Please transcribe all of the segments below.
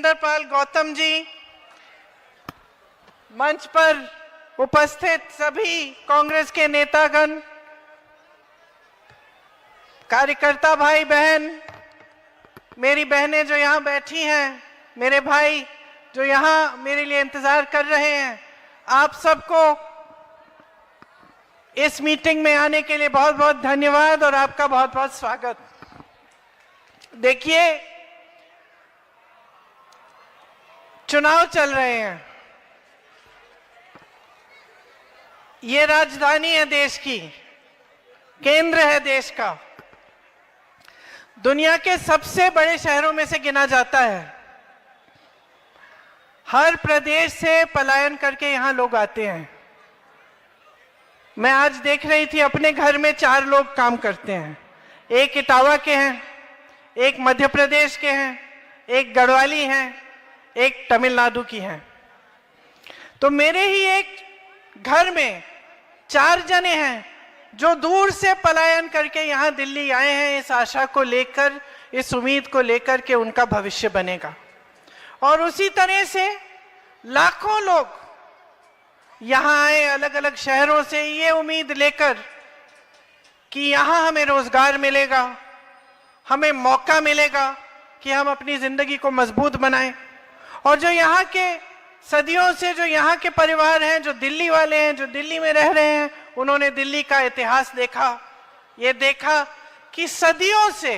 सुंदरपाल गौतम जी, मंच पर उपस्थित सभी कांग्रेस के नेतागण, कार्यकर्ता भाई बहन, मेरी बहनें जो यहाँ बैठी हैं, मेरे भाई जो यहाँ मेरे लिए इंतजार कर रहे हैं, आप सबको इस मीटिंग में आने के लिए बहुत बहुत धन्यवाद और आपका बहुत बहुत स्वागत। देखिए, चुनाव चल रहे हैं, ये राजधानी है देश की, केंद्र है देश का, दुनिया के सबसे बड़े शहरों में से गिना जाता है। हर प्रदेश से पलायन करके यहां लोग आते हैं। मैं आज देख रही थी, अपने घर में 4 लोग काम करते हैं, एक इटावा के हैं, एक मध्य प्रदेश के हैं, एक गढ़वाली हैं, एक तमिलनाडु की हैं। तो मेरे ही एक घर में 4 जने हैं जो दूर से पलायन करके यहाँ दिल्ली आए हैं, इस आशा को लेकर, इस उम्मीद को लेकर के उनका भविष्य बनेगा। और उसी तरह से लाखों लोग यहाँ आए अलग अलग शहरों से, ये उम्मीद लेकर कि यहाँ हमें रोजगार मिलेगा, हमें मौका मिलेगा कि हम अपनी जिंदगी को मजबूत बनाएं। और जो यहाँ के सदियों से जो यहाँ के परिवार हैं, जो दिल्ली वाले हैं, जो दिल्ली में रह रहे हैं, उन्होंने दिल्ली का इतिहास देखा, ये देखा कि सदियों से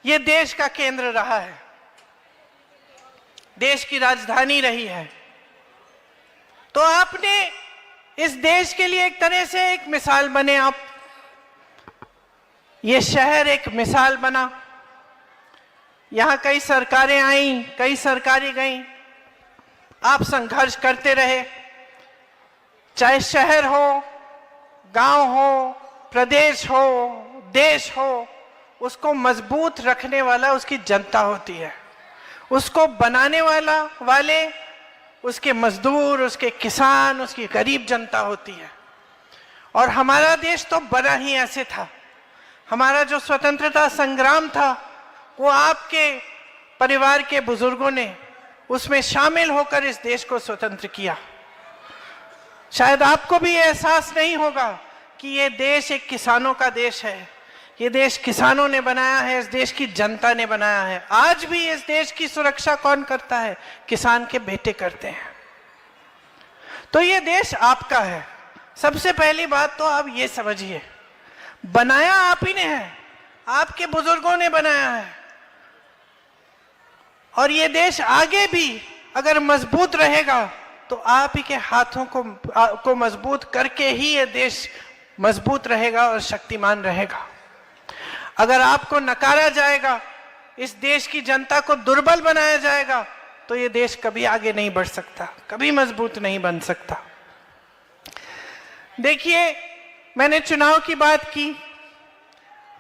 ये देश का केंद्र रहा है, देश की राजधानी रही है। तो आपने इस देश के लिए एक तरह से एक मिसाल बने आप, ये शहर एक मिसाल बना। यहां कई सरकारें आई, कई सरकारें गईं, आप संघर्ष करते रहे, चाहे शहर हो, गांव हो, प्रदेश हो, देश हो, उसको मजबूत रखने वाला उसकी जनता होती है, उसको बनाने वाले उसके मजदूर, उसके किसान, उसकी गरीब जनता होती है। और हमारा देश तो बना ही ऐसे था। हमारा जो स्वतंत्रता संग्राम था, वो आपके परिवार के बुजुर्गों ने उसमें शामिल होकर इस देश को स्वतंत्र किया। शायद आपको भी ये एहसास नहीं होगा कि ये देश एक किसानों का देश है, ये देश किसानों ने बनाया है, इस देश की जनता ने बनाया है। आज भी इस देश की सुरक्षा कौन करता है? किसान के बेटे करते हैं। तो ये देश आपका है। सबसे पहली बात तो आप ये समझिए, बनाया आप ही ने है, आपके बुजुर्गों ने बनाया है। और ये देश आगे भी अगर मजबूत रहेगा तो आप ही के हाथों को मजबूत करके ही ये देश मजबूत रहेगा और शक्तिमान रहेगा। अगर आपको नकारा जाएगा, इस देश की जनता को दुर्बल बनाया जाएगा, तो ये देश कभी आगे नहीं बढ़ सकता, कभी मजबूत नहीं बन सकता। देखिए, मैंने चुनाव की बात की,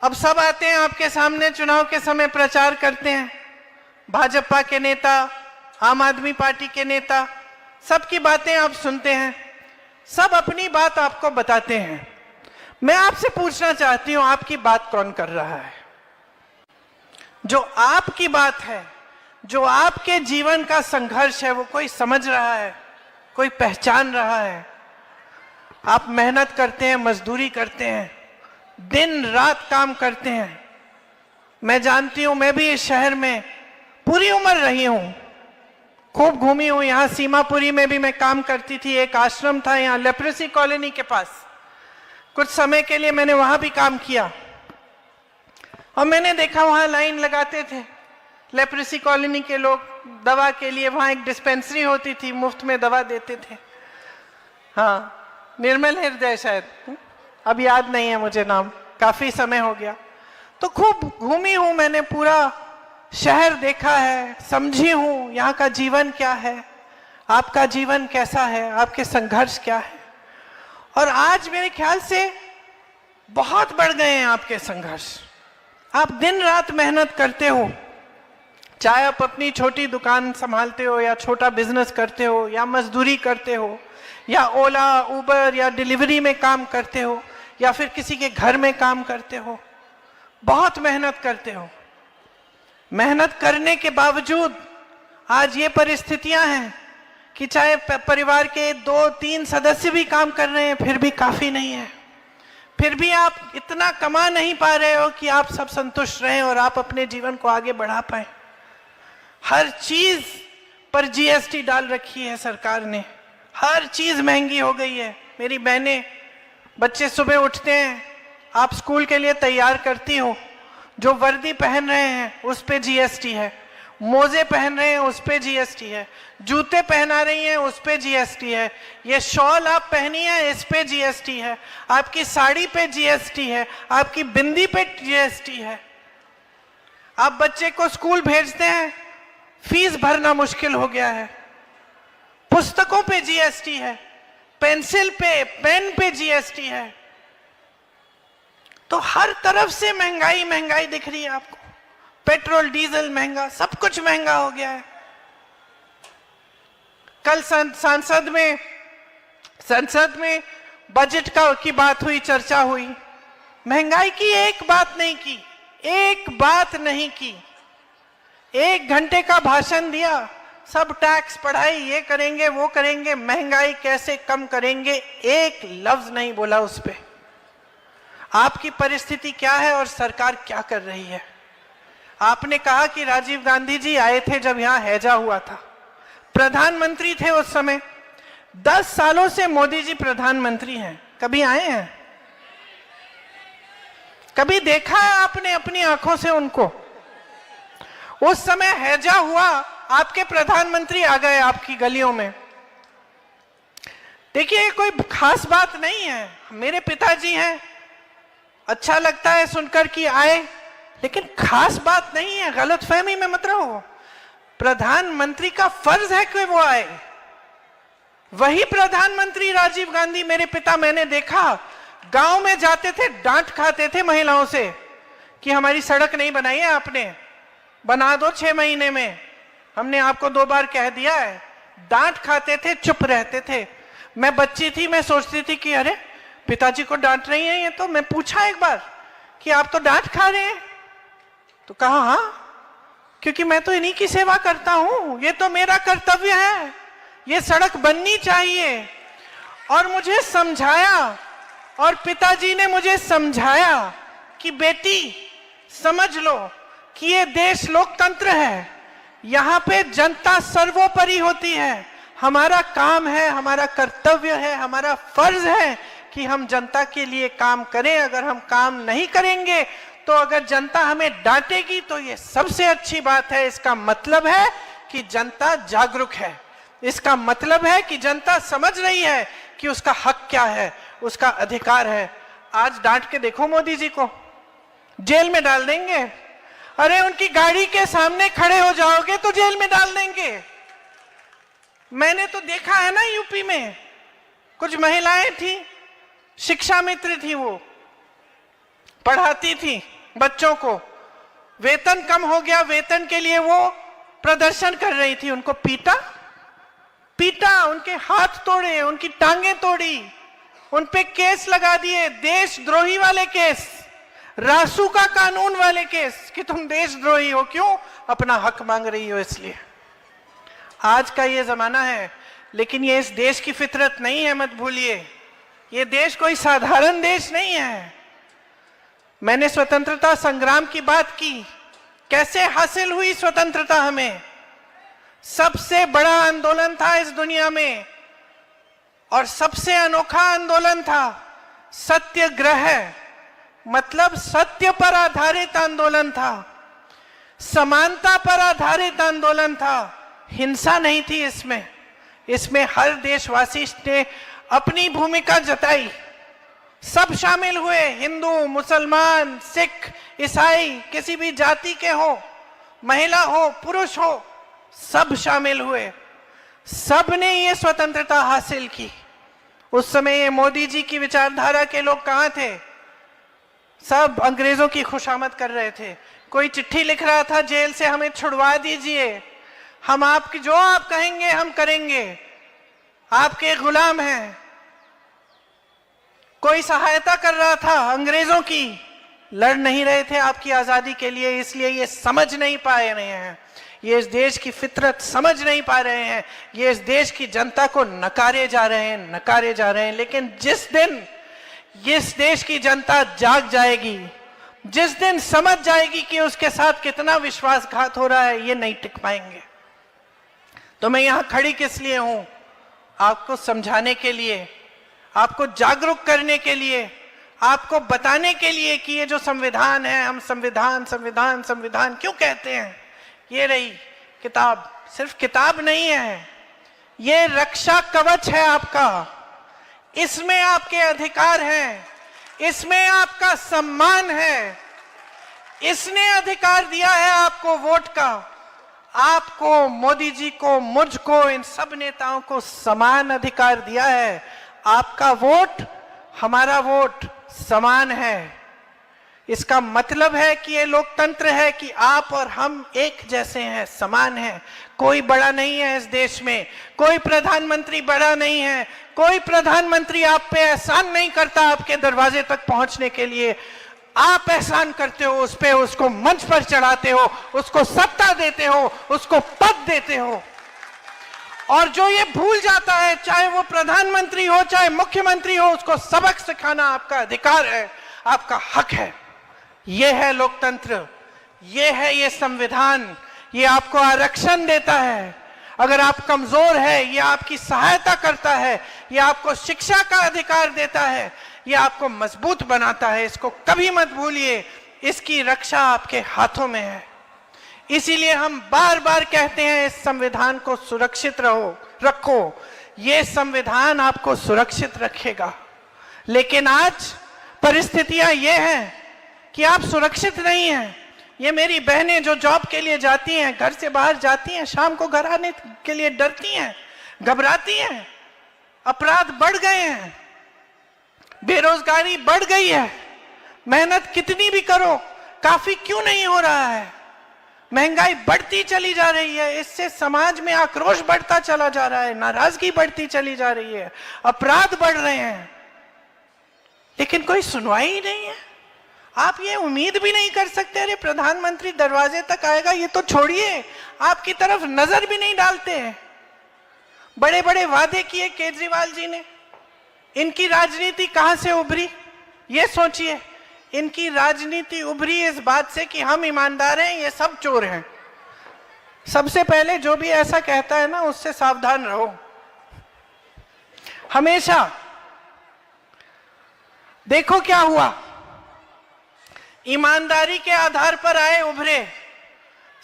अब सब आते हैं आपके सामने, चुनाव के समय प्रचार करते हैं। भाजपा के नेता, आम आदमी पार्टी के नेता, सबकी बातें आप सुनते हैं, सब अपनी बात आपको बताते हैं। मैं आपसे पूछना चाहती हूं, आपकी बात कौन कर रहा है? जो आपकी बात है, जो आपके जीवन का संघर्ष है, वो कोई समझ रहा है, कोई पहचान रहा है? आप मेहनत करते हैं, मजदूरी करते हैं, दिन रात काम करते हैं। मैं जानती हूं, मैं भी इस शहर में पूरी उम्र रही हूं, खूब घूमी हूं। यहाँ सीमापुरी में भी मैं काम करती थी, एक आश्रम था यहाँ लेप्रेसी कॉलोनी के पास, कुछ समय के लिए मैंने वहां भी काम किया। और मैंने देखा वहां लाइन लगाते थे लेप्रेसी कॉलोनी के लोग दवा के लिए। वहां एक डिस्पेंसरी होती थी, मुफ्त में दवा देते थे। हाँ, निर्मल हृदय शायद, अब याद नहीं है मुझे नाम, काफी समय हो गया। तो खूब घूमी हूं मैंने, पूरा शहर देखा है, समझी हूं यहाँ का जीवन क्या है, आपका जीवन कैसा है, आपके संघर्ष क्या है। और आज मेरे ख्याल से बहुत बढ़ गए हैं आपके संघर्ष। आप दिन रात मेहनत करते हो, चाहे आप अपनी छोटी दुकान संभालते हो, या छोटा बिजनेस करते हो, या मजदूरी करते हो, या ओला, उबर या डिलीवरी में काम करते हो, या फिर किसी के घर में काम करते हो, बहुत मेहनत करते हो। मेहनत करने के बावजूद आज ये परिस्थितियां हैं कि चाहे परिवार के 2-3 सदस्य भी काम कर रहे हैं, फिर भी काफी नहीं है। फिर भी आप इतना कमा नहीं पा रहे हो कि आप सब संतुष्ट रहें और आप अपने जीवन को आगे बढ़ा पाए। हर चीज पर जीएसटी डाल रखी है सरकार ने, हर चीज महंगी हो गई है। मेरी बहनें, बच्चे सुबह उठते हैं, आप स्कूल के लिए तैयार करती हो, जो वर्दी पहन रहे हैं उस पे जीएसटी है, मोजे पहन रहे हैं उस पे जीएसटी है, जूते पहना रही हैं उस पे जीएसटी है, ये शॉल आप पहनी है इस पे जीएसटी है, आपकी साड़ी पे जीएसटी है, आपकी बिंदी पे जीएसटी है। आप बच्चे को स्कूल भेजते हैं, फीस भरना मुश्किल हो गया है, पुस्तकों पे जीएसटी है, पेंसिल पे, पेन पे जीएसटी है। तो हर तरफ से महंगाई महंगाई दिख रही है आपको। पेट्रोल डीजल महंगा, सब कुछ महंगा हो गया है। कल संसद में बजट की बात हुई, चर्चा हुई, महंगाई की एक बात नहीं की, एक बात नहीं की। 1 घंटे का भाषण दिया, सब टैक्स बढ़ाई, ये करेंगे वो करेंगे, महंगाई कैसे कम करेंगे, एक लफ्ज नहीं बोला उस पे। आपकी परिस्थिति क्या है और सरकार क्या कर रही है? आपने कहा कि राजीव गांधी जी आए थे जब यहां हैजा हुआ था, प्रधानमंत्री थे उस समय। 10 सालों से मोदी जी प्रधानमंत्री हैं, कभी आए हैं? कभी देखा है आपने अपनी आंखों से उनको? उस समय हैजा हुआ, आपके प्रधानमंत्री आ गए आपकी गलियों में। देखिए, कोई खास बात नहीं है। मेरे पिताजी हैं, अच्छा लगता है सुनकर कि आए, लेकिन खास बात नहीं है, गलतफहमी में मत रहो। प्रधानमंत्री का फर्ज है कि वो आए। वही प्रधानमंत्री राजीव गांधी, मेरे पिता, मैंने देखा गांव में जाते थे, डांट खाते थे महिलाओं से कि हमारी सड़क नहीं बनाई है आपने, बना दो 6 महीने में, हमने आपको 2 बार कह दिया है। डांट खाते थे, चुप रहते थे। मैं बच्ची थी, मैं सोचती थी कि अरे पिताजी को डांट रही है ये, तो मैं पूछा एक बार कि आप तो डांट खा रहे हैं, तो कहा हाँ, क्योंकि मैं तो इन्हीं की सेवा करता हूं, ये तो मेरा कर्तव्य है, ये सड़क बननी चाहिए। और मुझे समझाया, और पिताजी ने मुझे समझाया कि बेटी समझ लो कि ये देश लोकतंत्र है, यहाँ पे जनता सर्वोपरि होती है। हमारा काम है, हमारा कर्तव्य है, हमारा फर्ज है कि हम जनता के लिए काम करें। अगर हम काम नहीं करेंगे तो अगर जनता हमें डांटेगी तो ये सबसे अच्छी बात है। इसका मतलब है कि जनता जागरूक है, इसका मतलब है कि जनता समझ रही है कि उसका हक क्या है, उसका अधिकार है। आज डांट के देखो मोदी जी को, जेल में डाल देंगे। अरे उनकी गाड़ी के सामने खड़े हो जाओगे तो जेल में डाल देंगे। मैंने तो देखा है ना, यूपी में कुछ महिलाएं थी, शिक्षा मित्र थी, वो पढ़ाती थी बच्चों को, वेतन कम हो गया, वेतन के लिए वो प्रदर्शन कर रही थी, उनको पीटा, उनके हाथ तोड़े, उनकी टांगें तोड़ी, उन पे केस लगा दिए, देशद्रोही वाले केस, रासू का कानून वाले केस कि तुम देशद्रोही हो, क्यों? अपना हक मांग रही हो इसलिए। आज का ये जमाना है, लेकिन ये इस देश की फितरत नहीं है, मत भूलिए। ये देश कोई साधारण देश नहीं है। मैंने स्वतंत्रता संग्राम की बात की, कैसे हासिल हुई स्वतंत्रता हमें। सबसे बड़ा आंदोलन था इस दुनिया में और सबसे अनोखा आंदोलन था सत्याग्रह, मतलब सत्य पर आधारित आंदोलन था, समानता पर आधारित आंदोलन था, हिंसा नहीं थी इसमें हर देशवासी ने अपनी भूमिका जताई, सब शामिल हुए, हिंदू, मुसलमान, सिख, ईसाई, किसी भी जाति के हो, महिला हो, पुरुष हो, सब शामिल हुए, सब ने ये स्वतंत्रता हासिल की। उस समय ये मोदी जी की विचारधारा के लोग कहाँ थे? सब अंग्रेजों की खुशामद कर रहे थे। कोई चिट्ठी लिख रहा था जेल से, हमें छुड़वा दीजिए, हम आपकी जो आप कहेंगे हम करेंगे, आपके गुलाम हैं। कोई सहायता कर रहा था अंग्रेजों की, लड़ नहीं रहे थे आपकी आजादी के लिए, इसलिए ये समझ नहीं पाए रहे हैं। ये इस देश की फितरत समझ नहीं पा रहे हैं, ये इस देश की जनता को नकारे जा रहे हैं। लेकिन जिस दिन इस देश की जनता जाग जाएगी, जिस दिन समझ जाएगी कि उसके साथ कितना विश्वासघात हो रहा है, ये नहीं टिक पाएंगे। तो मैं यहां खड़ी किस लिए हूं? आपको समझाने के लिए, आपको जागरूक करने के लिए, आपको बताने के लिए कि ये जो संविधान है, हम संविधान संविधान संविधान क्यों कहते हैं। ये रही किताब, सिर्फ किताब नहीं है, ये रक्षा कवच है आपका। इसमें आपके अधिकार हैं, इसमें आपका सम्मान है। इसने अधिकार दिया है आपको वोट का। आपको, मोदी जी को, मुझको, इन सब नेताओं को समान अधिकार दिया है। आपका वोट, हमारा वोट समान है। इसका मतलब है कि ये लोकतंत्र है कि आप और हम एक जैसे हैं, समान हैं। कोई बड़ा नहीं है इस देश में, कोई प्रधानमंत्री बड़ा नहीं है, कोई प्रधानमंत्री आप पे एहसान नहीं करता आपके दरवाजे तक पहुंचने के लिए। आप एहसान करते हो उस पे, उसको मंच पर चढ़ाते हो, उसको सत्ता देते हो, उसको पद देते हो। और जो ये भूल जाता है, चाहे वो प्रधानमंत्री हो चाहे मुख्यमंत्री हो, उसको सबक सिखाना आपका अधिकार है, आपका हक है। ये है लोकतंत्र, ये है ये संविधान। ये आपको आरक्षण देता है। अगर आप कमजोर है, ये आपकी सहायता करता है। ये आपको शिक्षा का अधिकार देता है, ये आपको मजबूत बनाता है। इसको कभी मत भूलिए, इसकी रक्षा आपके हाथों में है। इसीलिए हम बार बार कहते हैं, इस संविधान को सुरक्षित रखो। ये संविधान आपको सुरक्षित रखेगा। लेकिन आज परिस्थितियां ये हैं कि आप सुरक्षित नहीं हैं। ये मेरी बहनें जो जॉब के लिए जाती हैं, घर से बाहर जाती हैं, शाम को घर आने के लिए डरती हैं, घबराती हैं। अपराध बढ़ गए हैं, बेरोजगारी बढ़ गई है। मेहनत कितनी भी करो, काफी क्यों नहीं हो रहा है। महंगाई बढ़ती चली जा रही है, इससे समाज में आक्रोश बढ़ता चला जा रहा है, नाराजगी बढ़ती चली जा रही है, अपराध बढ़ रहे हैं, लेकिन कोई सुनवाई ही नहीं है। आप ये उम्मीद भी नहीं कर सकते, अरे प्रधानमंत्री दरवाजे तक आएगा, ये तो छोड़िए, आपकी तरफ नजर भी नहीं डालते हैं। बड़े बड़े वादे किए केजरीवाल जी ने, इनकी राजनीति कहां से उभरी ये सोचिए। इनकी राजनीति उभरी इस बात से कि हम ईमानदार हैं, ये सब चोर हैं। सबसे पहले जो भी ऐसा कहता है ना, उससे सावधान रहो हमेशा। देखो क्या हुआ, ईमानदारी के आधार पर आए, उभरे,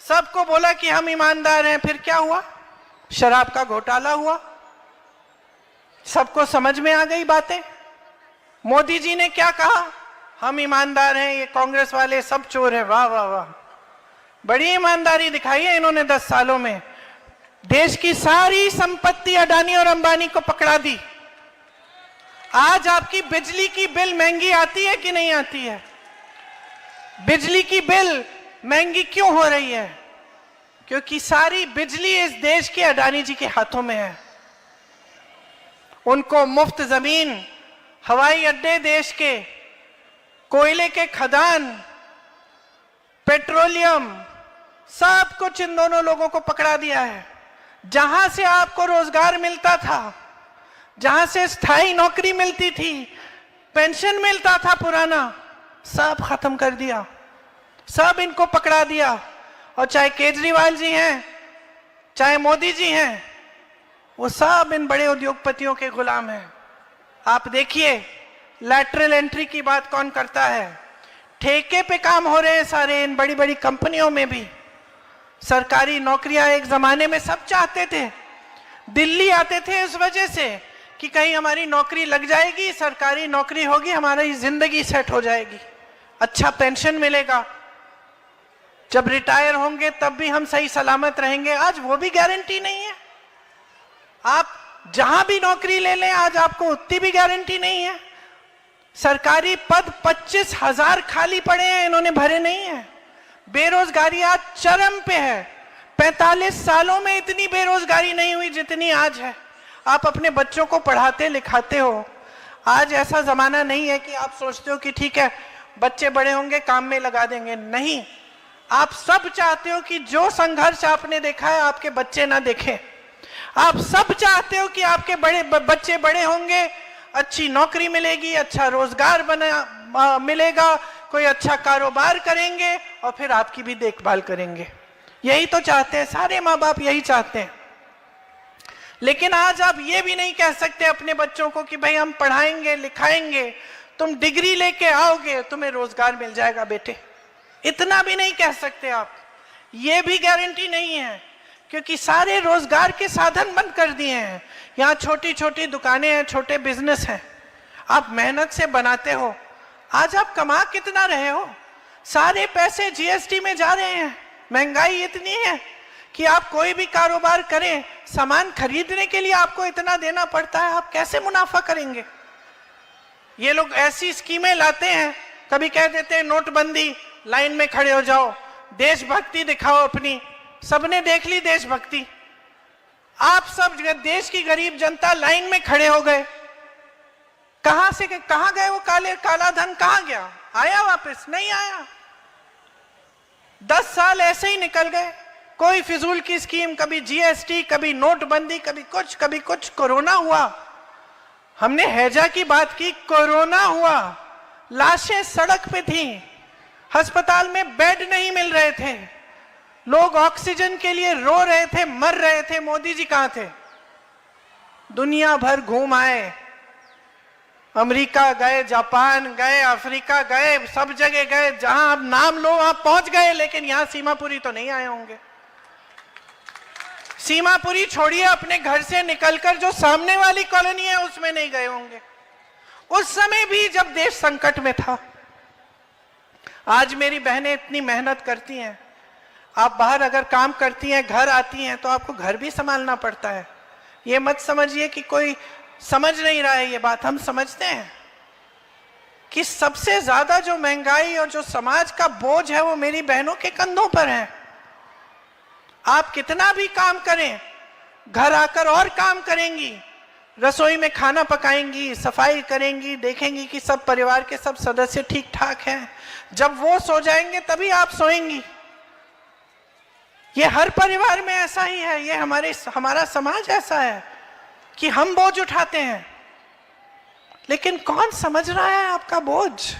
सबको बोला कि हम ईमानदार हैं। फिर क्या हुआ, शराब का घोटाला हुआ, सबको समझ में आ गई बातें। मोदी जी ने क्या कहा, हम ईमानदार हैं, ये कांग्रेस वाले सब चोर हैं। वाह वाह वाह, बड़ी ईमानदारी दिखाई है इन्होंने 10 सालों में। देश की सारी संपत्ति अडानी और अंबानी को पकड़ा दी। आज आपकी बिजली की बिल महंगी आती है कि नहीं आती है? बिजली की बिल महंगी क्यों हो रही है? क्योंकि सारी बिजली इस देश के अडानी जी के हाथों में है। उनको मुफ्त जमीन, हवाई अड्डे देश के, कोयले के खदान, पेट्रोलियम, सब कुछ इन दोनों लोगों को पकड़ा दिया है। जहां से आपको रोजगार मिलता था, जहां से स्थायी नौकरी मिलती थी, पेंशन मिलता था पुराना, सब खत्म कर दिया, सब इनको पकड़ा दिया। और चाहे केजरीवाल जी हैं, चाहे मोदी जी हैं, वो सब इन बड़े उद्योगपतियों के गुलाम हैं। आप देखिए, लैटरल एंट्री की बात कौन करता है? ठेके पे काम हो रहे हैं सारे इन बड़ी बड़ी कंपनियों में भी। सरकारी नौकरियां एक जमाने में सब चाहते थे, दिल्ली आते थे इस वजह से कि कहीं हमारी नौकरी लग जाएगी, सरकारी नौकरी होगी, हमारी जिंदगी सेट हो जाएगी, अच्छा पेंशन मिलेगा, जब रिटायर होंगे तब भी हम सही सलामत रहेंगे। आज वो भी गारंटी नहीं है। आप जहां भी नौकरी ले लें, आज आपको उतनी भी गारंटी नहीं है। सरकारी पद 25,000 खाली पड़े हैं, इन्होंने भरे नहीं है। बेरोजगारी आज चरम पे है। 45 सालों में इतनी बेरोजगारी नहीं हुई जितनी आज है। आप अपने बच्चों को पढ़ाते लिखाते हो। आज ऐसा जमाना नहीं है कि आप सोचते हो कि ठीक है बच्चे बड़े होंगे काम में लगा देंगे। नहीं, आप सब चाहते हो कि जो संघर्ष आपने देखा है आपके बच्चे ना देखें। आप सब चाहते हो कि आपके बच्चे बड़े होंगे, अच्छी नौकरी मिलेगी, अच्छा रोजगार मिलेगा, कोई अच्छा कारोबार करेंगे और फिर आपकी भी देखभाल करेंगे। यही तो चाहते हैं, सारे माँ बाप यही चाहते हैं। लेकिन आज आप ये भी नहीं कह सकते अपने बच्चों को कि भाई हम पढ़ाएंगे लिखाएंगे, तुम डिग्री लेके आओगे तुम्हें रोजगार मिल जाएगा बेटे। इतना भी नहीं कह सकते आप। ये भी गारंटी नहीं है, क्योंकि सारे रोजगार के साधन बंद कर दिए हैं। यहाँ छोटी छोटी दुकानें हैं, छोटे बिजनेस हैं, आप मेहनत से बनाते हो, आज आप कमा कितना रहे हो? सारे पैसे जीएसटी में जा रहे हैं। महंगाई इतनी है कि आप कोई भी कारोबार करें, सामान खरीदने के लिए आपको इतना देना पड़ता है, आप कैसे मुनाफा करेंगे? ये लोग ऐसी स्कीमें लाते हैं, कभी कह देते हैं नोटबंदी, लाइन में खड़े हो जाओ, देशभक्ति दिखाओ अपनी। सबने देख ली देशभक्ति, आप सब देश की गरीब जनता लाइन में खड़े हो गए। कहां से कहां गए वो काला धन? कहां गया? आया वापस? नहीं आया। 10 साल ऐसे ही निकल गए, कोई फिजूल की स्कीम, कभी जीएसटी, कभी नोटबंदी, कभी कुछ। कोरोना हुआ, हमने हैजा की बात की, कोरोना हुआ, लाशें सड़क पे थी, अस्पताल में बेड नहीं मिल रहे थे, लोग ऑक्सीजन के लिए रो रहे थे, मर रहे थे। मोदी जी कहां थे? दुनिया भर घूम आए, अमेरिका गए, जापान गए, अफ्रीका गए, सब जगह गए, जहां आप नाम लो वहां पहुंच गए। लेकिन यहां सीमापुरी तो नहीं आए होंगे। सीमापुरी छोड़िए, अपने घर से निकलकर जो सामने वाली कॉलोनी है उसमें नहीं गए होंगे, उस समय भी जब देश संकट में था। आज मेरी बहनें इतनी मेहनत करती हैं, आप बाहर अगर काम करती हैं, घर आती हैं तो आपको घर भी संभालना पड़ता है। ये मत समझिए कि कोई समझ नहीं रहा है, ये बात हम समझते हैं कि सबसे ज्यादा जो महंगाई और जो समाज का बोझ है वो मेरी बहनों के कंधों पर है। आप कितना भी काम करें, घर आकर और काम करेंगी, रसोई में खाना पकाएंगी, सफाई करेंगी, देखेंगी कि सब परिवार के सब सदस्य ठीक ठाक हैं। जब वो सो जाएंगे तभी आप सोएंगी। ये हर परिवार में ऐसा ही है, ये हमारा समाज ऐसा है कि हम बोझ उठाते हैं। लेकिन कौन समझ रहा है आपका बोझ,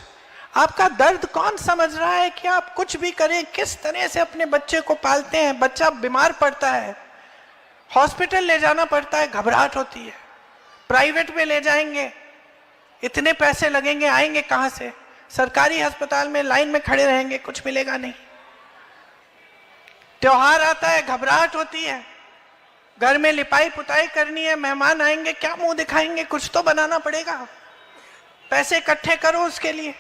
आपका दर्द? कौन समझ रहा है कि आप कुछ भी करें, किस तरह से अपने बच्चे को पालते हैं? बच्चा बीमार पड़ता है, हॉस्पिटल ले जाना पड़ता है, घबराहट होती है। प्राइवेट में ले जाएंगे, इतने पैसे लगेंगे, आएंगे कहां से? सरकारी अस्पताल में लाइन में खड़े रहेंगे, कुछ मिलेगा नहीं। त्योहार आता है, घबराहट होती है, घर में लिपाई पुताई करनी है, मेहमान आएंगे, क्या मुंह दिखाएंगे? कुछ तो बनाना पड़ेगा, पैसे इकट्ठे करो उसके लिए।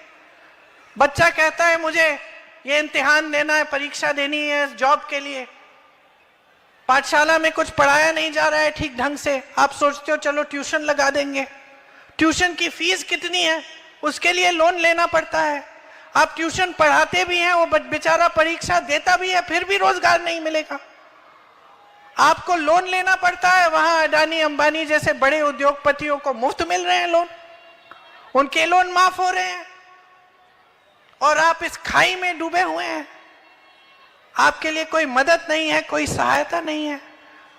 बच्चा कहता है मुझे ये इम्तिहान देना है, परीक्षा देनी है जॉब के लिए, पाठशाला में कुछ पढ़ाया नहीं जा रहा है ठीक ढंग से, आप सोचते हो चलो ट्यूशन लगा देंगे। ट्यूशन की फीस कितनी है, उसके लिए लोन लेना पड़ता है। आप ट्यूशन पढ़ाते भी हैं, वो बेचारा परीक्षा देता भी है, फिर भी रोजगार नहीं मिलेगा। आपको लोन लेना पड़ता है, वहां अडानी अंबानी जैसे बड़े उद्योगपतियों को मुफ्त मिल रहे हैं लोन, उनके लोन माफ हो रहे हैं, और आप इस खाई में डूबे हुए हैं। आपके लिए कोई मदद नहीं है, कोई सहायता नहीं है।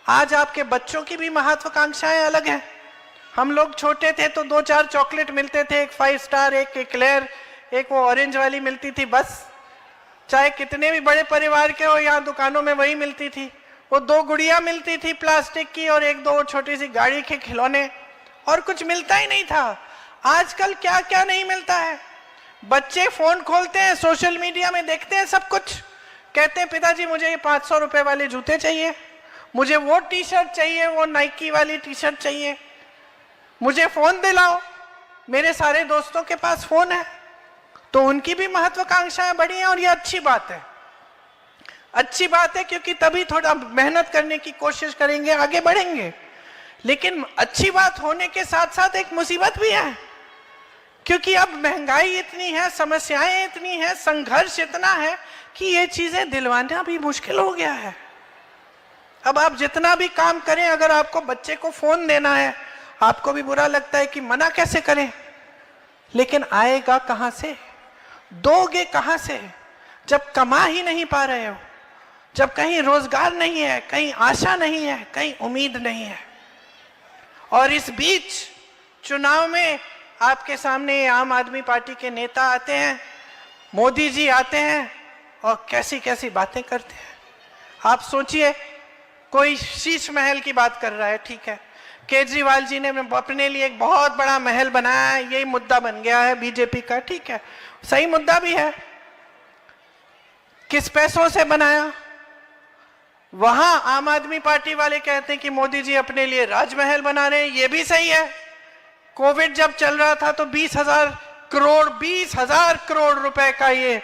आज आपके बच्चों की भी महत्वाकांक्षाएं अलग हैं। हम लोग छोटे थे तो 2-4 चॉकलेट मिलते थे, एक 5 स्टार, एक एक्लेयर, एक वो ऑरेंज वाली मिलती थी, बस। चाहे कितने भी बड़े परिवार के हो, यहाँ दुकानों में वही मिलती थी। वो 2 गुड़िया मिलती थी प्लास्टिक की, और 1-2 छोटी सी गाड़ी के खिलौने, और कुछ मिलता ही नहीं था। आजकल क्या क्या नहीं मिलता है। बच्चे फोन खोलते हैं, सोशल मीडिया में देखते हैं सब कुछ, कहते हैं पिताजी मुझे ये 500 रुपए वाले जूते चाहिए, मुझे वो टी शर्ट चाहिए, वो नाइकी वाली टी शर्ट चाहिए, मुझे फोन दिलाओ। मेरे सारे दोस्तों के पास फोन है, तो उनकी भी महत्वाकांक्षाएं बढ़ी हैं, और ये अच्छी बात है। अच्छी बात है, क्योंकि तभी थोड़ा मेहनत करने की कोशिश करेंगे, आगे बढ़ेंगे। लेकिन अच्छी बात होने के साथ साथ एक मुसीबत भी है, क्योंकि अब महंगाई इतनी है, समस्याएं इतनी है, संघर्ष इतना है कि ये चीजें दिलवाना भी मुश्किल हो गया है। अब आप जितना भी काम करें, अगर आपको बच्चे को फोन देना है, आपको भी बुरा लगता है कि मना कैसे करें, लेकिन आएगा कहां से, दोगे कहां से? जब कमा ही नहीं पा रहे हो, जब कहीं रोजगार नहीं है, कहीं आशा नहीं है, कहीं उम्मीद नहीं है, और इस बीच चुनाव में आपके सामने आम आदमी पार्टी के नेता आते हैं, मोदी जी आते हैं और कैसी कैसी बातें करते हैं। आप सोचिए, कोई शीश महल की बात कर रहा है, ठीक है, केजरीवाल जी ने अपने लिए एक बहुत बड़ा महल बनाया है, यही मुद्दा बन गया है बीजेपी का, ठीक है, सही मुद्दा भी है। किस पैसों से बनाया? वहां आम आदमी पार्टी वाले कहते हैं कि मोदी जी अपने लिए राजमहल बना रहे हैं, ये भी सही है। कोविड जब चल रहा था तो 20,000 करोड़ रुपए का ये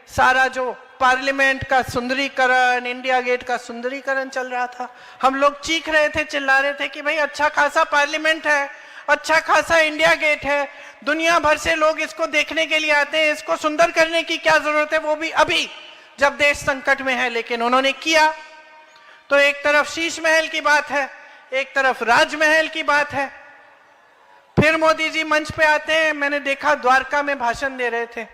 सारा जो पार्लियामेंट का सुंदरीकरण, इंडिया गेट का सुंदरीकरण चल रहा था, हम लोग चीख रहे थे, चिल्ला रहे थे कि भाई अच्छा खासा पार्लियामेंट है, अच्छा खासा इंडिया गेट है, दुनिया भर से लोग इसको देखने के लिए आते हैं, इसको सुंदर करने की क्या जरूरत है, वो भी अभी जब देश संकट में है। लेकिन उन्होंने किया। तो एक तरफ शीश महल की बात है, एक तरफ राजमहल की बात है। फिर मोदी जी मंच पे आते हैं, मैंने देखा द्वारका में भाषण दे रहे थे,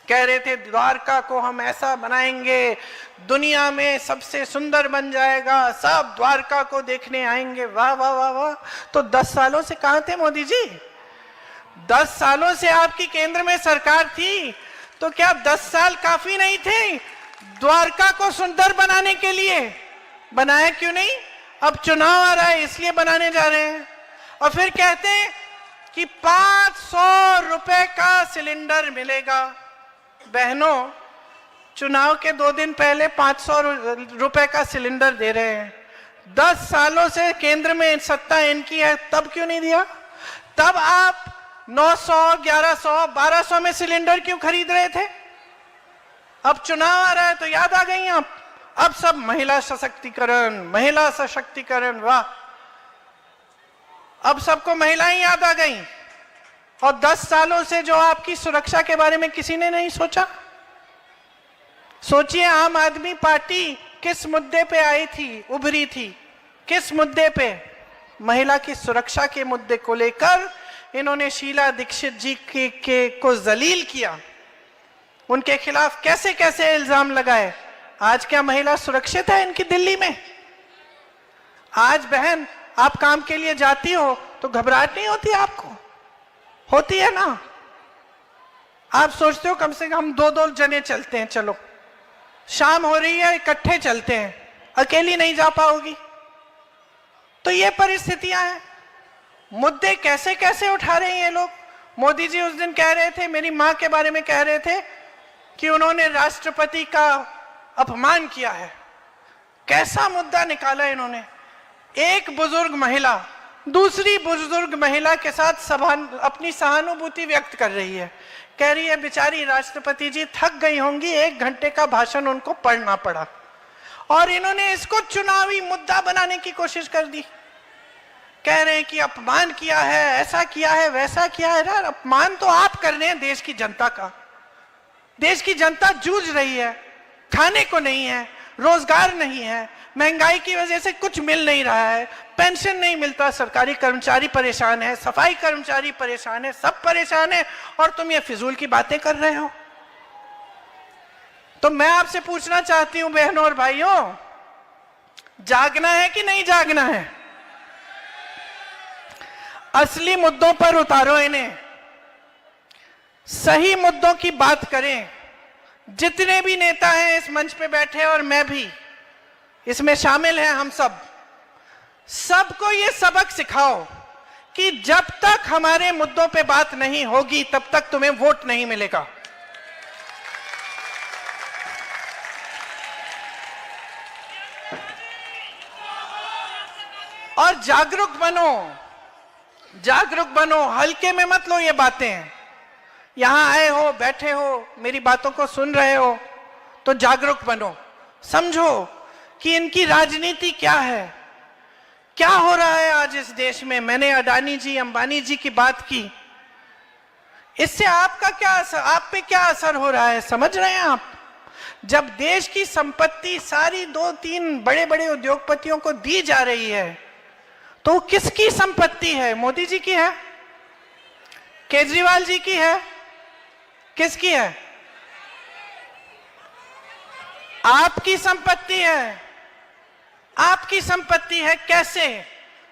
कह रहे थे द्वारका को हम ऐसा बनाएंगे, दुनिया में सबसे सुंदर बन जाएगा, सब द्वारका को देखने आएंगे। वाह वाह वाह वाह। तो 10 सालों से कहां थे मोदी जी? 10 सालों से आपकी केंद्र में सरकार थी, तो क्या 10 साल काफी नहीं थे द्वारका को सुंदर बनाने के लिए? बनाया क्यों नहीं? अब चुनाव आ रहा है इसलिए बनाने जा रहे हैं। और फिर कहते हैं कि 500 रुपए का सिलेंडर मिलेगा। बहनों, चुनाव के 2 दिन पहले 500 रुपए का सिलेंडर दे रहे हैं। 10 सालों से केंद्र में सत्ता इनकी है, तब क्यों नहीं दिया? तब आप 900, 1100, 1200 में सिलेंडर क्यों खरीद रहे थे? अब चुनाव आ रहा है तो याद आ गई आप। अब सब महिला सशक्तिकरण, महिला सशक्तिकरण, वाह, अब सबको महिलाएं याद आ गई। और 10 सालों से जो आपकी सुरक्षा के बारे में किसी ने नहीं सोचा। सोचिए, आम आदमी पार्टी किस मुद्दे पे आई थी, उभरी थी, किस मुद्दे पे? महिला की सुरक्षा के मुद्दे को लेकर इन्होंने शीला दीक्षित जी को जलील किया, उनके खिलाफ कैसे कैसे इल्जाम लगाए। आज क्या महिला सुरक्षित है इनकी दिल्ली में? आज बहन, आप काम के लिए जाती हो तो घबराहट नहीं होती आपको? होती है ना? आप सोचते हो कम से कम 2-2 जने चलते हैं, चलो शाम हो रही है इकट्ठे चलते हैं, अकेली नहीं जा पाओगी। तो ये परिस्थितियां हैं। मुद्दे कैसे कैसे उठा रहे हैं ये लोग। मोदी जी उस दिन कह रहे थे, मेरी मां के बारे में कह रहे थे कि उन्होंने राष्ट्रपति का अपमान किया है। कैसा मुद्दा निकाला इन्होंने। एक बुजुर्ग महिला दूसरी बुजुर्ग महिला के साथ अपनी सहानुभूति व्यक्त कर रही है, कह रही है बेचारी राष्ट्रपति जी थक गई होंगी, 1 घंटे का भाषण उनको पढ़ना पड़ा। और इन्होंने इसको चुनावी मुद्दा बनाने की कोशिश कर दी। कह रहे हैं कि अपमान किया है, ऐसा किया है, वैसा किया है। यार, अपमान तो आप कर रहे हैं देश की जनता का। देश की जनता जूझ रही है, खाने को नहीं है, रोजगार नहीं है, महंगाई की वजह से कुछ मिल नहीं रहा है, पेंशन नहीं मिलता, सरकारी कर्मचारी परेशान है, सफाई कर्मचारी परेशान है, सब परेशान है, और तुम ये फिजूल की बातें कर रहे हो। तो मैं आपसे पूछना चाहती हूं बहनों और भाइयों, जागना है कि नहीं जागना है? असली मुद्दों पर उतारो इन्हें, सही मुद्दों की बात करें। जितने भी नेता हैं इस मंच पे बैठे, और मैं भी इसमें शामिल हैं, हम सबको ये सबक सिखाओ कि जब तक हमारे मुद्दों पे बात नहीं होगी तब तक तुम्हें वोट नहीं मिलेगा। और जागरूक बनो, हल्के में मत लो ये बातें। यहां आए हो, बैठे हो, मेरी बातों को सुन रहे हो, तो जागरूक बनो, समझो कि इनकी राजनीति क्या है, क्या हो रहा है आज इस देश में। मैंने अडानी जी, अंबानी जी की बात की, इससे आपका क्या असर, आप पे क्या असर हो रहा है, समझ रहे हैं आप? जब देश की संपत्ति सारी 2-3 बड़े बड़े उद्योगपतियों को दी जा रही है, तो किसकी संपत्ति है? मोदी जी की है? केजरीवाल जी की है? किसकी है? आपकी संपत्ति है, आपकी संपत्ति है। कैसे?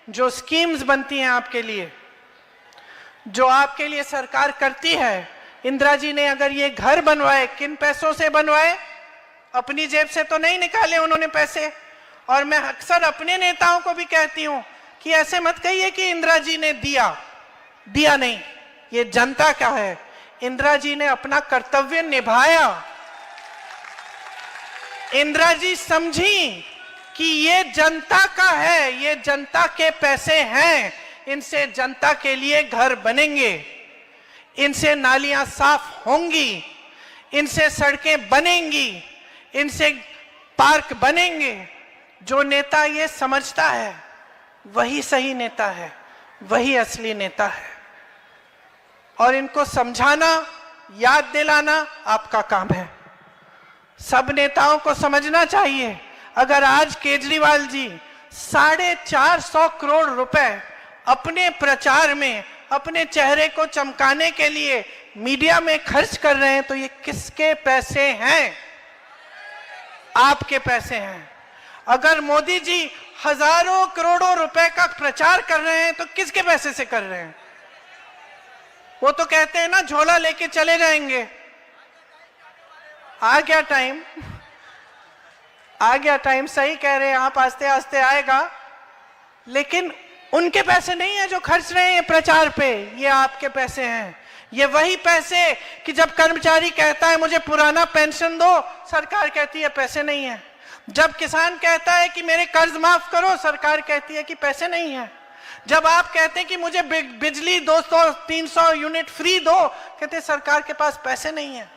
जो स्कीम्स बनती हैं आपके लिए, जो आपके लिए सरकार करती है। इंदिरा जी ने अगर ये घर बनवाए, किन पैसों से बनवाए? अपनी जेब से तो नहीं निकाले उन्होंने पैसे। और मैं अक्सर अपने नेताओं को भी कहती हूं कि ऐसे मत कहिए कि इंदिरा जी ने दिया नहीं, ये जनता का है। इंदिरा जी ने अपना कर्तव्य निभाया। इंदिरा जी समझी कि ये जनता का है, ये जनता के पैसे हैं, इनसे जनता के लिए घर बनेंगे, इनसे नालियां साफ होंगी, इनसे सड़कें बनेंगी, इनसे पार्क बनेंगे। जो नेता ये समझता है वही सही नेता है, वही असली नेता है। और इनको समझाना, याद दिलाना आपका काम है। सब नेताओं को समझना चाहिए, अगर आज केजरीवाल जी 450 करोड़ रुपए अपने प्रचार में, अपने चेहरे को चमकाने के लिए मीडिया में खर्च कर रहे हैं, तो ये किसके पैसे हैं? आपके पैसे हैं। अगर मोदी जी हजारों करोड़ों रुपए का प्रचार कर रहे हैं, तो किसके पैसे से कर रहे हैं? वो तो कहते हैं ना, झोला लेके चले जाएंगे। आ गया टाइम, आ गया टाइम, सही कह रहे हैं आप, आस्ते आस्ते आएगा। लेकिन उनके पैसे नहीं है जो खर्च रहे हैं प्रचार पे, ये आपके पैसे हैं। ये वही पैसे कि जब कर्मचारी कहता है मुझे पुराना पेंशन दो, सरकार कहती है पैसे नहीं है। जब किसान कहता है कि मेरे कर्ज माफ करो, सरकार कहती है कि पैसे नहीं है। जब आप कहते हैं कि मुझे बिजली 200-300 यूनिट फ्री दो, कहते हैं सरकार के पास पैसे नहीं है।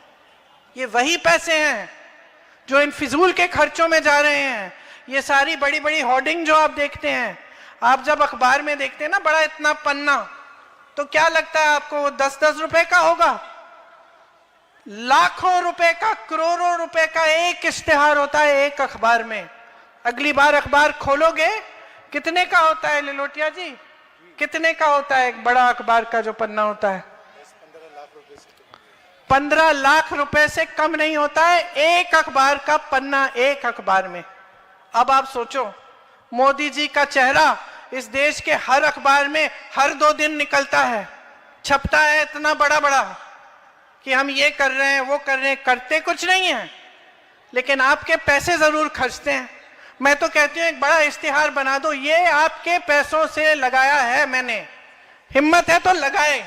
ये वही पैसे हैं जो इन फिजूल के खर्चों में जा रहे हैं। ये सारी बड़ी बड़ी होर्डिंग जो आप देखते हैं, आप जब अखबार में देखते हैं ना बड़ा इतना पन्ना, तो क्या लगता है आपको 10-10 रुपए का होगा? लाखों रुपए का, करोड़ों रुपए का एक इश्तेहार होता है एक अखबार में। अगली बार अखबार खोलोगे, कितने का होता है लिलोटिया जी? कितने का होता है एक बड़ा अखबार का जो पन्ना होता है? 15 लाख रुपए से कम नहीं होता है एक अखबार का पन्ना, एक अखबार में। अब आप सोचो, मोदी जी का चेहरा इस देश के हर अखबार में हर 2 दिन निकलता है, छपता है इतना बड़ा बड़ा कि हम ये कर रहे हैं, वो कर रहे हैं, करते कुछ नहीं है, लेकिन आपके पैसे जरूर खर्चते हैं। मैं तो कहती हूँ एक बड़ा इश्तिहार बना दो, ये आपके पैसों से लगाया है मैंने, हिम्मत है तो लगाए,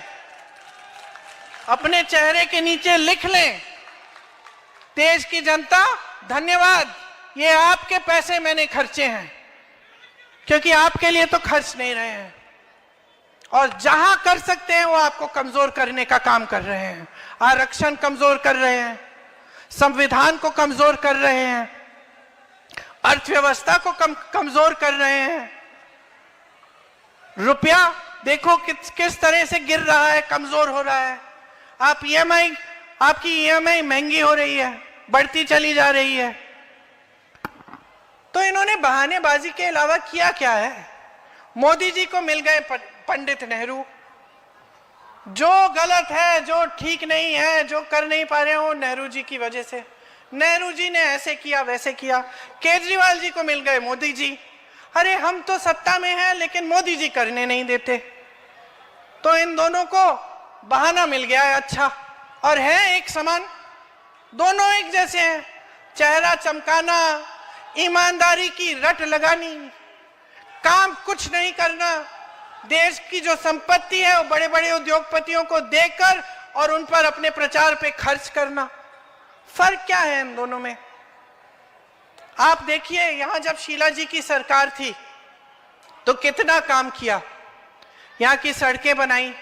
अपने चेहरे के नीचे लिख लें, देश की जनता धन्यवाद, ये आपके पैसे मैंने खर्चे हैं। क्योंकि आपके लिए तो खर्च नहीं रहे हैं, और जहां कर सकते हैं वो आपको कमजोर करने का काम कर रहे हैं। आरक्षण कमजोर कर रहे हैं, संविधान को कमजोर कर रहे हैं, अर्थव्यवस्था को कमजोर कर रहे हैं। रुपया देखो किस तरह से गिर रहा है, कमजोर हो रहा है। आपकी ईएमआई महंगी हो रही है, बढ़ती चली जा रही है। तो इन्होंने बहानेबाजी के अलावा किया क्या है? मोदी जी को मिल गए पंडित नेहरू। जो गलत है, जो ठीक नहीं है, जो कर नहीं पा रहे हो, नेहरू जी की वजह से। नेहरू जी ने ऐसे किया, वैसे किया। केजरीवाल जी को मिल गए मोदी जी। अरे हम तो सत्ता में हैं लेकिन मोदी जी करने नहीं देते। तो इन दोनों को बहाना मिल गया है। अच्छा, और है एक समान, दोनों एक जैसे हैं। चेहरा चमकाना, ईमानदारी की रट लगानी, काम कुछ नहीं करना, देश की जो संपत्ति है वो बड़े बड़े उद्योगपतियों को देकर और उन पर अपने प्रचार पे खर्च करना। फर्क क्या है इन दोनों में? आप देखिए, यहां जब शीला जी की सरकार थी तो कितना काम किया। यहाँ की सड़कें बनाई,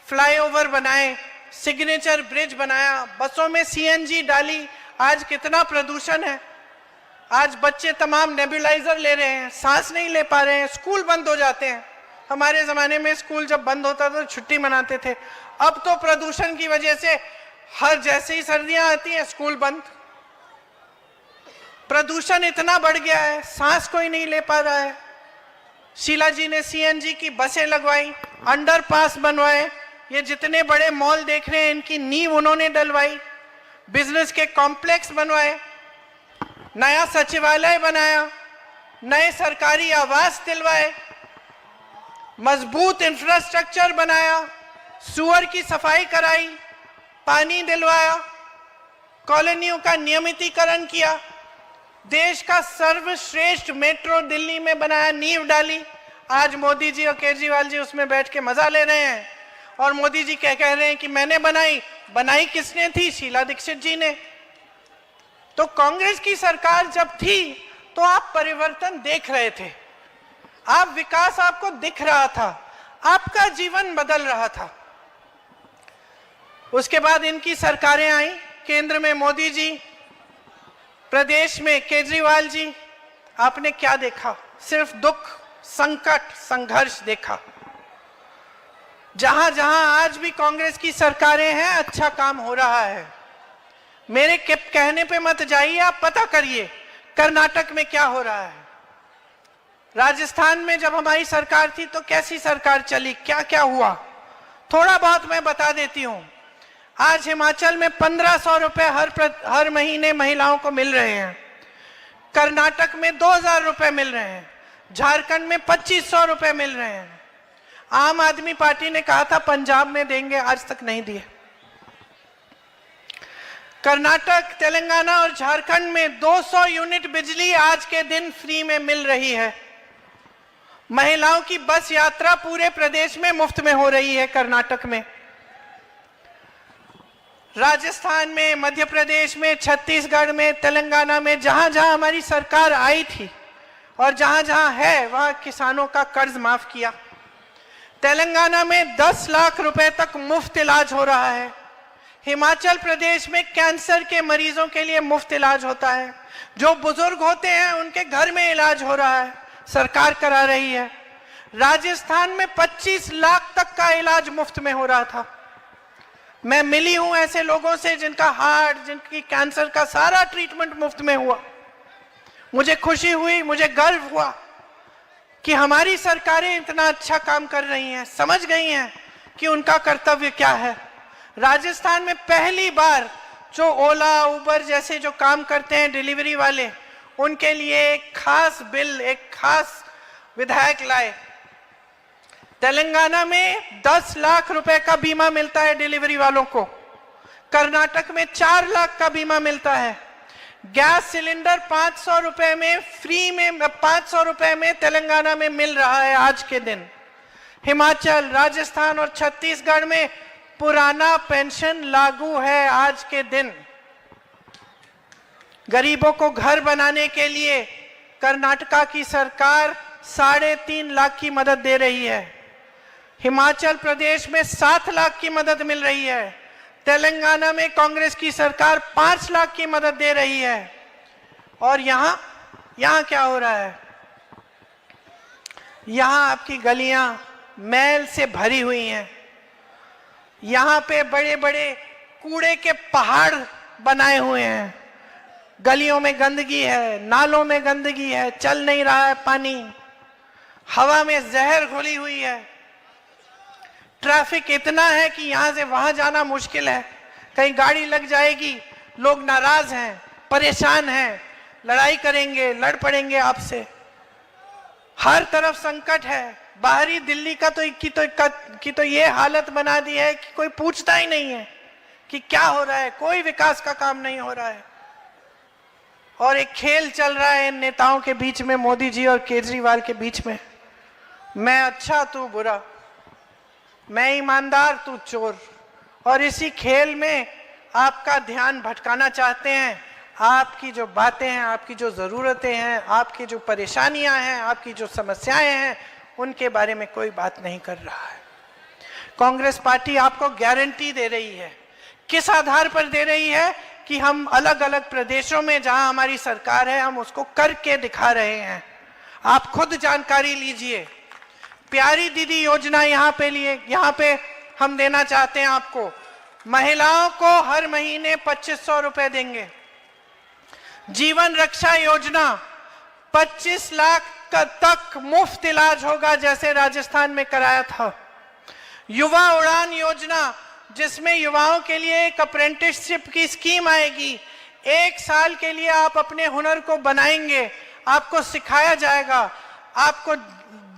फ्लाईओवर बनाए, सिग्नेचर ब्रिज बनाया, बसों में सीएनजी डाली। आज कितना प्रदूषण है। आज बच्चे तमाम नेबुलाइजर ले रहे हैं, सांस नहीं ले पा रहे हैं, स्कूल बंद हो जाते हैं। हमारे जमाने में स्कूल जब बंद होता था तो छुट्टी मनाते थे। अब तो प्रदूषण की वजह से हर जैसे ही सर्दियां आती हैं स्कूल बंद। प्रदूषण इतना बढ़ गया है, सांस कोई नहीं ले पा रहा है। शीला जी ने सीएनजी की बसें लगवाई, अंडरपास बनवाए, ये जितने बड़े मॉल देख रहे हैं इनकी नींव उन्होंने डलवाई, बिजनेस के कॉम्प्लेक्स बनवाए। नया सचिवालय बनाया, नए सरकारी आवास दिलवाए, मजबूत इंफ्रास्ट्रक्चर बनाया, सुअर की सफाई कराई, पानी दिलवाया, कॉलोनियों का नियमितीकरण किया, देश का सर्वश्रेष्ठ मेट्रो दिल्ली में बनाया, नींव डाली। आज मोदी जी और केजरीवाल जी उसमें बैठ के मजा ले रहे हैं और मोदी जी कह रहे हैं कि मैंने बनाई किसने थी? शीला दीक्षित जी ने। तो कांग्रेस की सरकार जब थी तो आप परिवर्तन देख रहे थे, आप विकास आपको दिख रहा था, आपका जीवन बदल रहा था। उसके बाद इनकी सरकारें आई, केंद्र में मोदी जी, प्रदेश में केजरीवाल जी। आपने क्या देखा? सिर्फ दुख, संकट, संघर्ष देखा। जहां जहां आज भी कांग्रेस की सरकारें हैं, अच्छा काम हो रहा है। मेरे कहने पे मत जाइए, आप पता करिए कर्नाटक में क्या हो रहा है। राजस्थान में जब हमारी सरकार थी तो कैसी सरकार चली, क्या क्या हुआ, थोड़ा बहुत मैं बता देती हूं। आज हिमाचल में 1500 रुपए हर महीने महिलाओं को मिल रहे हैं, कर्नाटक में 2000 रुपए मिल रहे हैं, झारखंड में 2500 रुपए मिल रहे हैं। आम आदमी पार्टी ने कहा था पंजाब में देंगे, आज तक नहीं दिए। कर्नाटक, तेलंगाना और झारखंड में 200 यूनिट बिजली आज के दिन फ्री में मिल रही है। महिलाओं की बस यात्रा पूरे प्रदेश में मुफ्त में हो रही है। कर्नाटक में, राजस्थान में, मध्य प्रदेश में, छत्तीसगढ़ में, तेलंगाना में, जहां जहां हमारी सरकार आई थी और जहां जहां है वहां किसानों का कर्ज माफ किया। तेलंगाना में 10 लाख रुपए तक मुफ्त इलाज हो रहा है। हिमाचल प्रदेश में कैंसर के मरीजों के लिए मुफ्त इलाज होता है। जो बुजुर्ग होते हैं उनके घर में इलाज हो रहा है, सरकार करा रही है। राजस्थान में 25 लाख तक का इलाज मुफ्त में हो रहा था। मैं मिली हूं ऐसे लोगों से जिनका हार्ट, जिनकी कैंसर का सारा ट्रीटमेंट मुफ्त में हुआ। मुझे खुशी हुई, मुझे गर्व हुआ कि हमारी सरकारें इतना अच्छा काम कर रही हैं, समझ गई हैं कि उनका कर्तव्य क्या है। राजस्थान में पहली बार जो ओला, उबर जैसे जो काम करते हैं डिलीवरी वाले, उनके लिए एक खास बिल, एक खास विधायक लाए। तेलंगाना में 10 लाख रुपए का बीमा मिलता है डिलीवरी वालों को। कर्नाटक में 4 लाख का बीमा मिलता है। गैस सिलेंडर 500 रुपए में फ्री में, 500 रुपए में तेलंगाना में मिल रहा है आज के दिन। हिमाचल, राजस्थान और छत्तीसगढ़ में पुराना पेंशन लागू है आज के दिन। गरीबों को घर बनाने के लिए कर्नाटका की सरकार 3.5 लाख की मदद दे रही है। हिमाचल प्रदेश में 7 लाख की मदद मिल रही है। तेलंगाना में कांग्रेस की सरकार 5 लाख की मदद दे रही है। और यहां क्या हो रहा है? यहां आपकी गलियां मैल से भरी हुई हैं। यहां पे बड़े बड़े कूड़े के पहाड़ बनाए हुए हैं। गलियों में गंदगी है, नालों में गंदगी है, चल नहीं रहा है पानी, हवा में जहर घुली हुई है। ट्रैफिक इतना है कि यहां से वहां जाना मुश्किल है, कहीं गाड़ी लग जाएगी। लोग नाराज हैं, परेशान हैं, लड़ाई करेंगे, लड़ पड़ेंगे आपसे। हर तरफ संकट है। बाहरी दिल्ली की तो ये हालत बना दी है कि कोई पूछता ही नहीं है कि क्या हो रहा है, कोई विकास का काम नहीं हो रहा है। और एक खेल चल रहा है इन नेताओं के बीच में, मोदी जी और केजरीवाल के बीच में। मैं अच्छा, तू बुरा, मैं ईमानदार, तू चोर। और इसी खेल में आपका ध्यान भटकाना चाहते हैं। आपकी जो बातें हैं, आपकी जो जरूरतें हैं, आपकी जो परेशानियां हैं, आपकी जो समस्याएं हैं, उनके बारे में कोई बात नहीं कर रहा है। कांग्रेस पार्टी आपको गारंटी दे रही है। किस आधार पर दे रही है? कि हम अलग अलग प्रदेशों में जहां हमारी सरकार है, हम उसको करके दिखा रहे हैं। आप खुद जानकारी लीजिए। प्यारी दीदी योजना यहाँ पे हम देना चाहते हैं आपको। महिलाओं को हर महीने 2500 रुपए देंगे। जीवन रक्षा योजना 25 लाख तक मुफ्त इलाज होगा, जैसे राजस्थान में कराया था। युवा उड़ान योजना, जिसमें युवाओं के लिए एक अप्रेंटिसशिप की स्कीम आएगी। 1 साल के लिए आप अपने हुनर को बनाएंगे, आपको सिखाया जाएगा, आपको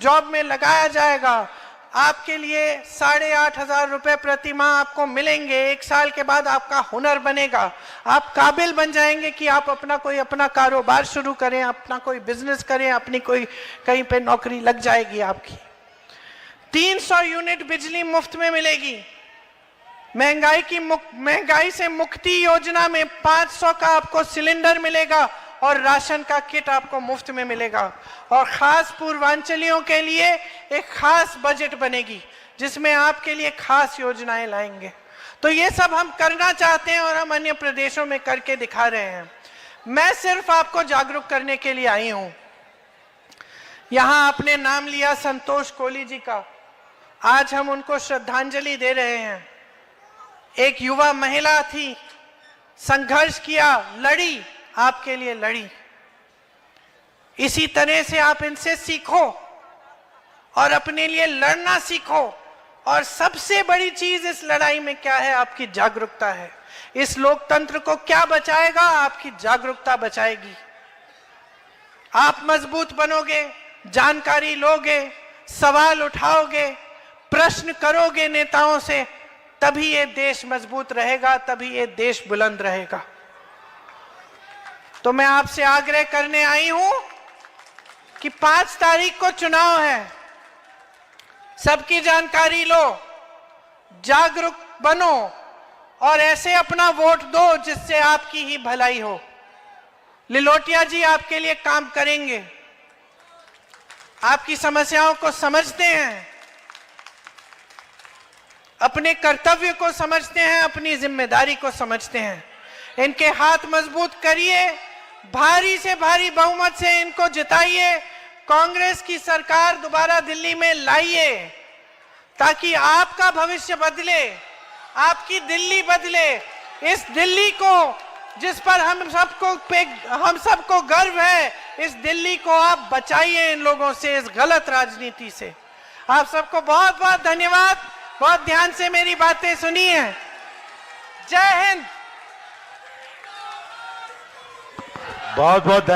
जॉब में लगाया जाएगा, आपके लिए 8,500 रुपए प्रति माह आपको मिलेंगे। 1 साल के बाद आपका हुनर बनेगा, आप काबिल बन जाएंगे कि आप अपना कारोबार शुरू करें, अपना कोई बिजनेस करें, अपनी कोई कहीं पे नौकरी लग जाएगी आपकी। 300 यूनिट बिजली मुफ्त में मिलेगी। महंगाई से मुक्ति योजना में 500 का आपको सिलेंडर मिलेगा और राशन का किट आपको मुफ्त में मिलेगा। और खास पूर्वांचलियों के लिए एक खास बजट बनेगी जिसमें आपके लिए खास योजनाएं लाएंगे। तो ये सब हम करना चाहते हैं और हम अन्य प्रदेशों में करके दिखा रहे हैं। मैं सिर्फ आपको जागरूक करने के लिए आई हूं। यहां आपने नाम लिया संतोष कोहली जी का, आज हम उनको श्रद्धांजलि दे रहे हैं। एक युवा महिला थी, संघर्ष किया, लड़ी, आपके लिए लड़ी। इसी तरह से आप इनसे सीखो और अपने लिए लड़ना सीखो। और सबसे बड़ी चीज इस लड़ाई में क्या है? आपकी जागरूकता है। इस लोकतंत्र को क्या बचाएगा? आपकी जागरूकता बचाएगी। आप मजबूत बनोगे, जानकारी लोगे, सवाल उठाओगे, प्रश्न करोगे नेताओं से, तभी ये देश मजबूत रहेगा, तभी ये देश बुलंद रहेगा। तो मैं आपसे आग्रह करने आई हूं कि 5 तारीख को चुनाव है, सबकी जानकारी लो, जागरूक बनो और ऐसे अपना वोट दो जिससे आपकी ही भलाई हो। लिलोटिया जी आपके लिए काम करेंगे, आपकी समस्याओं को समझते हैं, अपने कर्तव्य को समझते हैं, अपनी जिम्मेदारी को समझते हैं। इनके हाथ मजबूत करिए, भारी से भारी बहुमत से इनको जिताइए, कांग्रेस की सरकार दोबारा दिल्ली में लाइए ताकि आपका भविष्य बदले, आपकी दिल्ली बदले। इस दिल्ली को जिस पर हम सबको गर्व है, इस दिल्ली को आप बचाइए इन लोगों से, इस गलत राजनीति से। आप सबको बहुत बहुत धन्यवाद, बहुत ध्यान से मेरी बातें सुनी है। जय हिंद। बहुत बहुत धन्यवाद।